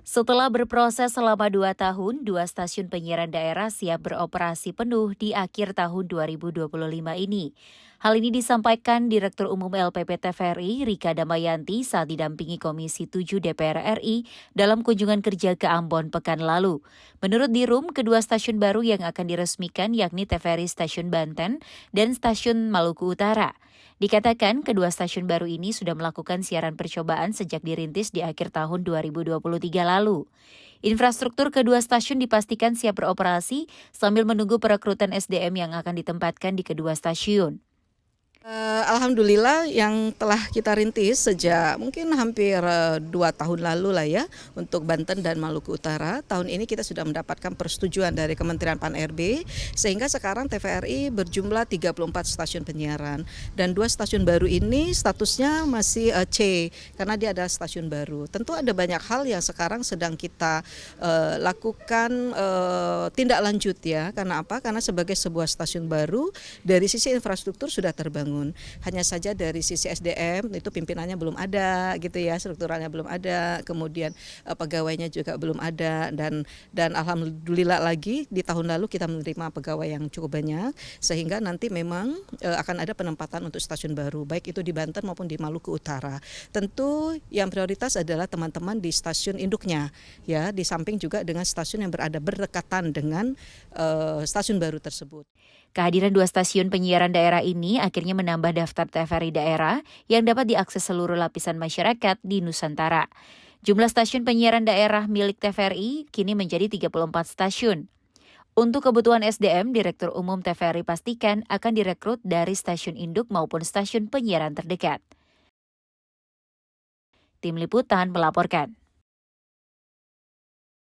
Setelah berproses selama 2 tahun, 2 stasiun penyiaran daerah siap beroperasi penuh di akhir tahun 2025 ini. Hal ini disampaikan Direktur Umum LPP TVRI, Rika Damayanti, saat didampingi Komisi 7 DPR RI dalam kunjungan kerja ke Ambon pekan lalu. Menurut Dirum, kedua stasiun baru yang akan diresmikan yakni TVRI Stasiun Banten dan Stasiun Maluku Utara. Dikatakan kedua stasiun baru ini sudah melakukan siaran percobaan sejak dirintis di akhir tahun 2023 lalu. Infrastruktur kedua stasiun dipastikan siap beroperasi sambil menunggu perekrutan SDM yang akan ditempatkan di kedua stasiun. Alhamdulillah yang telah kita rintis sejak mungkin hampir 2 tahun lalu lah ya untuk Banten dan Maluku Utara. Tahun ini kita sudah mendapatkan persetujuan dari Kementerian Pan-RB sehingga sekarang TVRI berjumlah 34 stasiun penyiaran dan 2 stasiun baru ini statusnya masih C karena dia adalah stasiun baru. Tentu ada banyak hal yang sekarang sedang kita lakukan tindak lanjut ya. Karena apa? Karena sebagai sebuah stasiun baru dari sisi infrastruktur sudah terbangun. Hanya saja dari sisi SDM itu pimpinannya belum ada gitu ya, strukturalnya belum ada, kemudian pegawainya juga belum ada dan alhamdulillah lagi di tahun lalu kita menerima pegawai yang cukup banyak sehingga nanti memang akan ada penempatan untuk stasiun baru baik itu di Banten maupun di Maluku Utara. Tentu yang prioritas adalah teman-teman di stasiun induknya ya, di samping juga dengan stasiun yang berada berdekatan dengan stasiun baru tersebut. Kehadiran 2 stasiun penyiaran daerah ini akhirnya menambah daftar TVRI daerah yang dapat diakses seluruh lapisan masyarakat di Nusantara. Jumlah stasiun penyiaran daerah milik TVRI kini menjadi 34 stasiun. Untuk kebutuhan SDM, Direktur Umum TVRI pastikan akan direkrut dari stasiun induk maupun stasiun penyiaran terdekat. Tim Liputan melaporkan.